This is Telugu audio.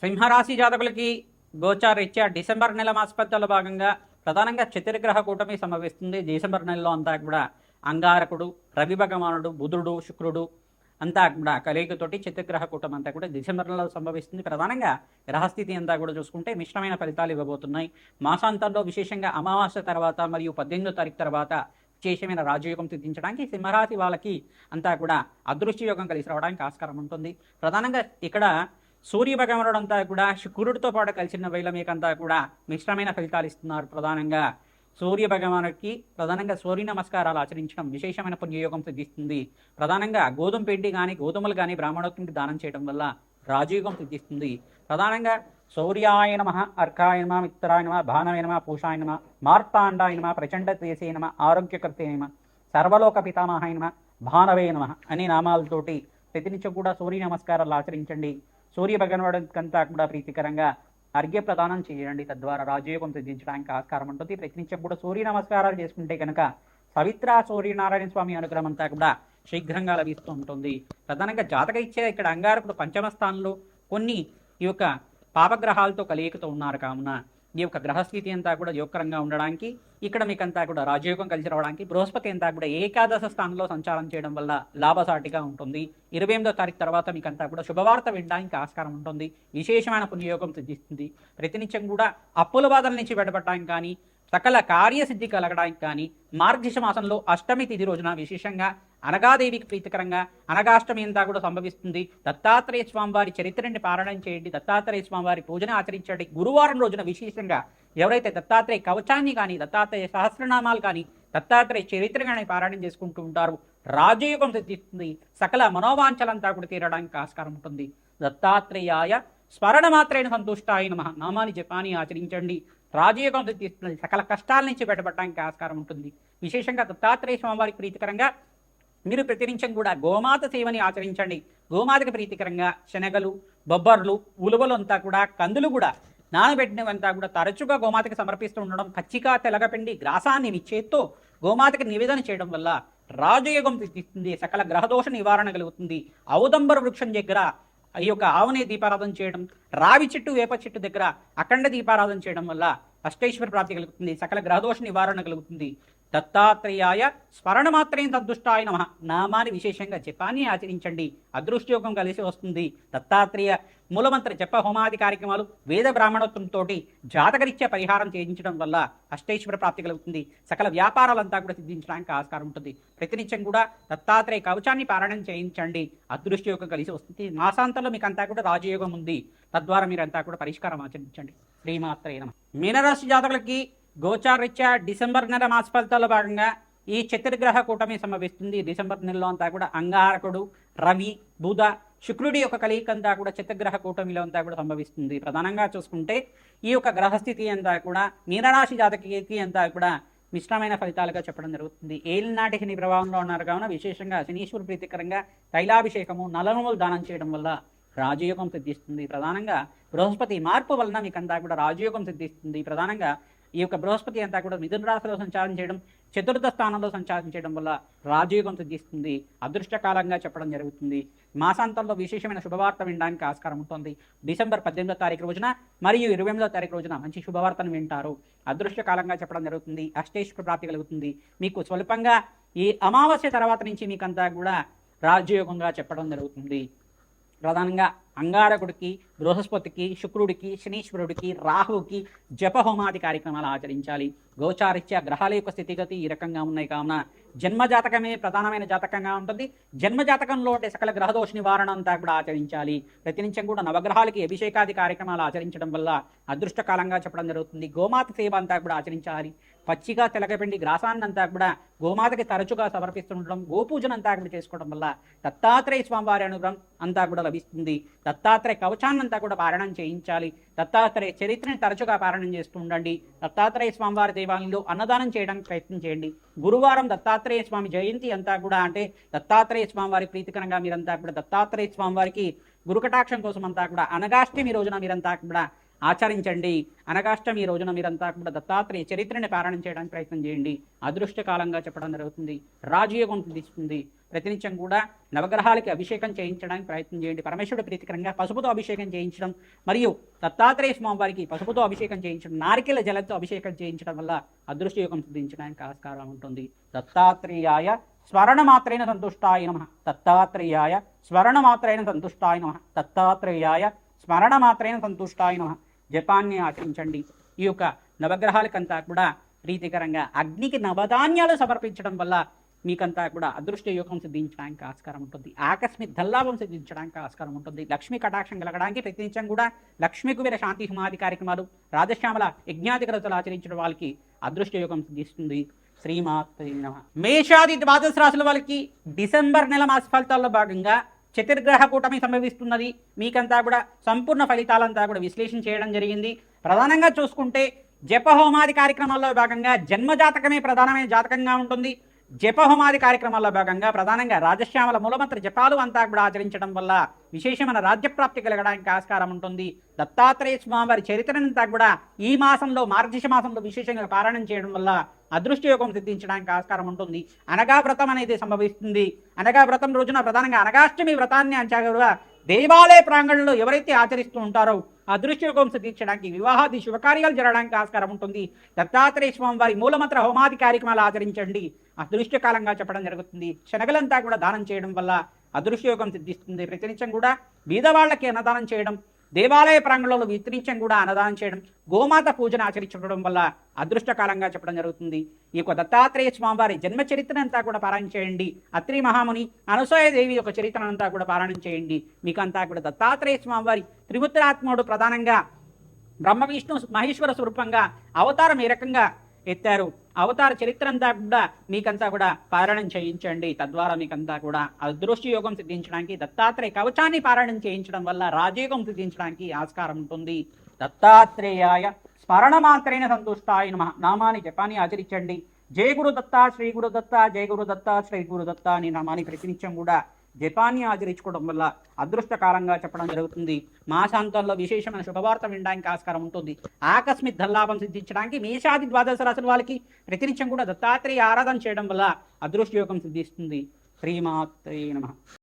సింహరాశి జాతకులకి గోచారీత్యా డిసెంబర్ నెల మాసపత్యాల్లో భాగంగా ప్రధానంగా చతుర్గ్రహ కూటమి సంభవిస్తుంది. డిసెంబర్ నెలలో అంతా కూడా అంగారకుడు, రవి భగవానుడు, బుధుడు, శుక్రుడు అంతా కూడా కలయికతోటి చతుర్గ్రహ కూటమి అంతా కూడా డిసెంబర్ నెలలో సంభవిస్తుంది. ప్రధానంగా గ్రహస్థితి అంతా కూడా చూసుకుంటే మిశ్రమైన ఫలితాలు ఇవ్వబోతున్నాయి. మాసాంతంలో విశేషంగా అమావాస్య తర్వాత మరియు 18వ తారీఖు తర్వాత విశేషమైన రాజయోగం సిద్ధించడానికి సింహరాశి వాళ్ళకి అంతా కూడా అదృష్ట యోగం కలిసి రావడానికి ఆస్కారం ఉంటుంది. ప్రధానంగా ఇక్కడ సూర్య భగవానుడు అంతా కూడా శుక్రుడితో పాటు కలిసిన వేళ మీకంతా కూడా మిశ్రమైన ఫలితాలు ఇస్తున్నారు. ప్రధానంగా సూర్య భగవానుడికి ప్రధానంగా సూర్య నమస్కారాలు ఆచరించడం విశేషమైన పుణ్యయోగం సిద్ధిస్తుంది. ప్రధానంగా గోధుమ పిండి కానీ గోధుమలు కానీ బ్రాహ్మణోత్తునికి దానం చేయడం వల్ల రాజయోగం సిద్ధిస్తుంది. ప్రధానంగా సూర్యాయ నమ, అర్కాయ నమ, మిత్రాయ నమ, భానవే నమ, పూషాయ నమ, మార్తాండాయ నమ, ప్రచండ తేజే నమ, ఆరోగ్యకర్తే నమ, సర్వలోక పితామహాయ నమ, భానవే నమ అనే నామాలతోటి ప్రతినిత్యం కూడా సూర్య నమస్కారాలు ఆచరించండి. సూర్య భగవానుడికంతా కూడా ప్రీతికరంగా అర్ఘ్య ప్రదానం చేయండి. తద్వారా రాజయోగం సిద్ధించడానికి ఆస్కారం ఉంటుంది. ప్రతినిత్యం కూడా సూర్య నమస్కారాలు చేసుకుంటే కనుక సవిత్ర సూర్యనారాయణ స్వామి అనుగ్రహం అంతా కూడా శీఘ్రంగా లభిస్తూ ఉంటుంది. ప్రధానంగా జాతక ఇచ్చే ఇక్కడ అంగారకుడు పంచమ స్థానంలో కొన్ని ఈ యొక్క పాపగ్రహాలతో కలయికతో ఉన్నారు. కావున ఈ యొక్క గ్రహస్థితి అంతా కూడా యోగకరంగా ఉండడానికి ఇక్కడ మీకంతా కూడా రాజయోగం కలిసి రావడానికి బృహస్పతి అంతా కూడా ఏకాదశ స్థానంలో సంచారం చేయడం వల్ల లాభసాటిగా ఉంటుంది. 28వ తారీఖు తర్వాత మీకంతా కూడా శుభవార్త వినడానికి ఆస్కారం ఉంటుంది. విశేషమైన పుణ్యయోగం సిద్ధిస్తుంది. ప్రతినిత్యం కూడా అప్పుల బాధల నుంచి బయటపడడానికి కానీ సకల కార్యసిద్ధి కలగడానికి కానీ మార్గశిర మాసంలో అష్టమి తిథి రోజున విశేషంగా అనగాదేవికి ప్రీతికరంగా అనగాష్టమి అంతా కూడా సంభవిస్తుంది. దత్తాత్రేయ స్వామివారి చరిత్రని పారాయణం చేయండి. దత్తాత్రేయ స్వామివారి పూజన ఆచరించండి. గురువారం రోజున విశేషంగా ఎవరైతే దత్తాత్రేయ కవచాన్ని కానీ దత్తాత్రేయ సహస్రనామాలు కానీ దత్తాత్రేయ చరిత్ర కానీ పారాయణం చేసుకుంటూ ఉంటారు రాజయోగం సిద్ధిస్తుంది. సకల మనోవాంఛలంతా కూడా తీరడానికి ఆస్కారం ఉంటుంది. దత్తాత్రేయాయ స్మరణ మాత్రైన సంతుష్టాయ నమః నామాన్ని జపాన్ని ఆచరించండి. రాజయోగం సిద్ధిస్తుంది. సకల కష్టాల నుంచి బయటపడడానికి ఆస్కారం ఉంటుంది. విశేషంగా దత్తాత్రేయ స్వామివారికి ప్రీతికరంగా మీరు ప్రతినిత్యం కూడా గోమాత సేవని ఆచరించండి. గోమాతకి ప్రీతికరంగా శనగలు, బొబ్బర్లు, ఉలువలు అంతా కూడా కందులు కూడా నానబెట్టినవంతా కూడా తరచుగా గోమాతకి సమర్పిస్తూ ఉండడం, పచ్చిక తెలగపిండి గ్రాసాన్ని మీ చేత్తో గోమాతకి నివేదన చేయడం వల్ల రాజయోగం సిద్ధిస్తుంది. సకల గ్రహదోష నివారణ కలుగుతుంది. ఔదంబర వృక్షం దగ్గర ఈ యొక్క ఆవునే దీపారాధన చేయడం, రావి చెట్టు వేప చెట్టు దగ్గర అఖండ దీపారాధన చేయడం వల్ల అష్టైశ్వర ప్రాప్తి కలుగుతుంది. సకల గ్రహదోష నివారణ కలుగుతుంది. దత్తాత్రేయాయ స్మరణ మాత్రేణ సంతుష్టాయ నమః నామాన్ని విశేషంగా జపాన్ని ఆచరించండి. అదృష్టయోగం కలిసి వస్తుంది. దత్తాత్రేయ మూలమంత్ర జప హోమాది కార్యక్రమాలు వేద బ్రాహ్మణోత్వంతో జాతకరీత్యా పరిహారం చేయించడం వల్ల అష్టైశ్వర ప్రాప్తి కలుగుతుంది. సకల వ్యాపారాలంతా కూడా సిద్ధించడానికి ఆస్కారం ఉంటుంది. ప్రతినిత్యం కూడా దత్తాత్రేయ కవచాన్ని పారాయణం చేయించండి. అదృష్టయోగం కలిసి వస్తుంది. మాసాంతంలో మీకు అంతా కూడా రాజయోగం ఉంది. తద్వారా మీరంతా కూడా పరిష్కారం ఆచరించండి. శ్రీమాత్రే నమః. మీనరాశి జాతకులకి గోచారీత్యా డిసెంబర్ నెల మాస ఫలితాల్లో భాగంగా ఈ చతుర్గ్రహ కూటమి సంభవిస్తుంది. డిసెంబర్ నెలలో అంతా కూడా అంగారకుడు, రవి, బుధ, శుక్రుడి యొక్క కలయిక అంతా కూడా చతుర్గ్రహ కూటమిలో అంతా కూడా సంభవిస్తుంది. ప్రధానంగా చూసుకుంటే ఈ యొక్క గ్రహస్థితి అంతా కూడా మీనరాశి జాతకి అంతా కూడా మిశ్రమైన ఫలితాలుగా చెప్పడం జరుగుతుంది. ఏలినాటి శని ప్రభావంలో ఉన్నారు కావున విశేషంగా శనీశ్వరు ప్రీతికరంగా తైలాభిషేకము, నలనములు దానం చేయడం వల్ల రాజయోగం సిద్ధిస్తుంది. ప్రధానంగా బృహస్పతి మార్పు వలన మీకంతా కూడా రాజయోగం సిద్ధిస్తుంది. ప్రధానంగా ఈ యొక్క బృహస్పతి అంతా కూడా మిథున రాశిలో సంచారం చేయడం, చతుర్థ స్థానంలో సంచారం చేయడం వల్ల రాజయోగం సిద్ధిస్తుంది. అదృష్టకాలంగా చెప్పడం జరుగుతుంది. మాసాంతంలో విశేషమైన శుభవార్త వినడానికి ఆస్కారం ఉంటుంది. డిసెంబర్ 18వ తారీఖు రోజున మరియు 28వ తారీఖు రోజున మంచి శుభవార్తను వింటారు. అదృష్టకాలంగా చెప్పడం జరుగుతుంది. అష్టైశ్వర ప్రాప్తి కలుగుతుంది. మీకు స్వల్పంగా ఈ అమావాస్య తర్వాత నుంచి మీకంతా కూడా రాజయోగంగా చెప్పడం జరుగుతుంది. ప్రధానంగా అంగారకుడికి, బృహస్పతికి, శుక్రుడికి, శనీశ్వరుడికి, రాహువుకి జపహోమాది కార్యక్రమాలు ఆచరించాలి. గోచారీత్యా గ్రహాల యొక్క స్థితిగతి ఈ రకంగా ఉన్నాయి కావున జన్మజాతకమే ప్రధానమైన జాతకంగా ఉంటుంది. జన్మజాతకంలో ఉండే సకల గ్రహదోష నివారణ అంతా కూడా ఆచరించాలి. ప్రతినిత్యం కూడా నవగ్రహాలకి అభిషేకాది కార్యక్రమాలు ఆచరించడం వల్ల అదృష్టకాలంగా చెప్పడం జరుగుతుంది. గోమాత సేవ అంతా కూడా ఆచరించాలి. పచ్చిగా తెలగపిండి గ్రాసాన్నంతా కూడా గోమాతకి తరచుగా సమర్పిస్తుండడం, గోపూజన అంతా కూడా చేసుకోవడం వల్ల దత్తాత్రేయ స్వామివారి అనుగ్రహం అంతా కూడా లభిస్తుంది. దత్తాత్రేయ కవచాన్నంతా కూడా పారాయణం చేయించాలి. దత్తాత్రేయ చరిత్రని తరచుగా పారాయణం చేస్తూ ఉండండి. దత్తాత్రేయ స్వామివారి దేవాలయంలో అన్నదానం చేయడానికి ప్రయత్నం చేయండి. గురువారం దత్తాత్రేయ స్వామి జయంతి అంతా కూడా అంటే దత్తాత్రేయ స్వామివారి ప్రీతికరంగా మీరంతా కూడా దత్తాత్రేయ స్వామివారికి గురుకటాక్షం కోసం అంతా కూడా అనగాష్టమి రోజున మీరంతా కూడా ఆచరించండి. అనగాష్టమి రోజున మీరంతా కూడా దత్తాత్రేయ చరిత్రని పారాయణం చేయడానికి ప్రయత్నం చేయండి. అదృష్టకాలంగా చెప్పడం జరుగుతుంది. రాజయోగం సిద్ధిస్తుంది. ప్రతినిత్యం కూడా నవగ్రహాలకి అభిషేకం చేయించడానికి ప్రయత్నం చేయండి. పరమేశ్వరుడు ప్రీతికరంగా పసుపుతో అభిషేకం చేయించడం మరియు దత్తాత్రేయ స్వామి వారికి పసుపుతో అభిషేకం చేయించడం, నారికేల జలంతో అభిషేకం చేయించడం వల్ల అదృష్ట యోగం సిద్ధించడానికి ఆస్కారం ఉంటుంది. దత్తాత్రేయాయ స్మరణమాత్రేణ సంతుష్టాయ నమః. దత్తాత్రేయాయ స్మరణమాత్రేణ సంతుష్టాయ నమః. దత్తాత్రేయాయ స్మరణమాత్రేణ సంతుష్టాయ నమః. జపాన్ని ఆచరించండి. ఈ యొక్క నవగ్రహాలకంతా కూడా ప్రీతికరంగా అగ్నికి నవధాన్యాలు సమర్పించడం వల్ల మీకంతా కూడా అదృష్ట యోగం సిద్ధించడానికి ఆస్కారం ఉంటుంది. ఆకస్మిక ధనలాభం సిద్ధించడానికి ఆస్కారం ఉంటుంది. లక్ష్మీ కటాక్షం కలగడానికి ప్రతినిత్యం కూడా లక్ష్మీ కుబేర శాంతి హోమాది కార్యక్రమాలు, రాజశ్యామల యజ్ఞాది గ్రతులు ఆచరించడం వాళ్ళకి అదృష్ట యోగం సిద్ధిస్తుంది. శ్రీమాత్రే నమః. మేషాది ద్వాదశ రాశుల వాళ్ళకి డిసెంబర్ నెల మాస ఫలితాల్లో భాగంగా చతుర్గ్రహ కూటమి సంభవిస్తున్నది. మీకంతా కూడా సంపూర్ణ ఫలితాలంతా కూడా విశ్లేషణ చేయడం జరిగింది. ప్రధానంగా చూసుకుంటే జపహోమాది కార్యక్రమాల్లో భాగంగా జన్మజాతకమే ప్రధానమైన జాతకంగా ఉంటుంది. జపహోమాది కార్యక్రమాల్లో భాగంగా ప్రధానంగా రాజశ్యామల మూలమంత్ర జపాలు అంతా కూడా ఆచరించడం వల్ల విశేషమైన రాజ్యప్రాప్తి కలగడానికి ఆస్కారం ఉంటుంది. దత్తాత్రేయ స్వామివారి చరిత్రనంతా కూడా ఈ మాసంలో మార్గశిర మాసంలో విశేషంగా పారాయణం చేయడం వల్ల అదృష్ట యోగం సిద్ధించడానికి ఆస్కారం ఉంటుంది. అనగా వ్రతం అనేది సంభవిస్తుంది. అనగా వ్రతం రోజున ప్రధానంగా అనగాష్టమి వ్రతాన్ని అంచగా దేవాలయ ప్రాంగణంలో ఎవరైతే ఆచరిస్తూ ఉంటారో అదృష్ట యోగం సిద్ధించడానికి, వివాహాది శుభకార్యాలు జరగడానికి ఆస్కారం ఉంటుంది. దత్తాత్రేయ స్వామి వారి మూలమంత్ర హోమాది కార్యక్రమాలు ఆచరించండి. అదృష్టకాలంగా చెప్పడం జరుగుతుంది. శనగలంతా కూడా దానం చేయడం వల్ల అదృష్ట యోగం సిద్ధిస్తుంది. ప్రతినిత్యం కూడా బీదవాళ్ళకి అన్నదానం చేయడం, దేవాలయ ప్రాంగణంలో వితరించం కూడా అన్నదానం చేయడం, గోమాత పూజను ఆచరించడం వల్ల అదృష్టకాలంగా చెప్పడం జరుగుతుంది. ఈ యొక్క దత్తాత్రేయ స్వామివారి జన్మ చరిత్రనంతా కూడా పారాయణ చేయండి. అత్రి మహాముని అనసూయదేవి యొక్క చరిత్రనంతా కూడా పారాయణ చేయండి. మీకంతా కూడా దత్తాత్రేయ స్వామివారి త్రిపుత్రాత్ముడు ప్రధానంగా బ్రహ్మ విష్ణు మహేశ్వర స్వరూపంగా అవతారం ఏ రకంగా ఎత్తారు, అవతార చరిత్ర అంతా కూడా మీకంతా కూడా పారాయణం చేయించండి. తద్వారా మీకంతా కూడా అదృష్ట యోగం సిద్ధించడానికి దత్తాత్రేయ కవచాన్ని పారాయణం చేయించడం వల్ల రాజయోగం సిద్ధించడానికి ఆస్కారం ఉంటుంది. దత్తాత్రేయాయ స్మరణమాత్రేణ సంతుష్టాయ నమః నామాన్ని జపాన్ని ఆచరించండి. జయ గురు దత్త, శ్రీ గురు దత్త, జయ గురు దత్త, శ్రీ గురు దత్త అని నామాన్ని ప్రతినిత్యం కూడా జపాన్ని ఆచరించుకోవడం వల్ల అదృష్టకాలంగా చెప్పడం జరుగుతుంది. మాసాంతంలో విశేషమైన శుభవార్త వినడానికి ఆస్కారం ఉంటుంది. ఆకస్మిక ధనలాభం సిద్ధించడానికి మేషాది ద్వాదశ రాశుల వాళ్ళకి ప్రతినిత్యం కూడా దత్తాత్రేయ ఆరాధన చేయడం వల్ల అదృష్ట యోగం సిద్ధిస్తుంది. శ్రీమాత్రే నమః.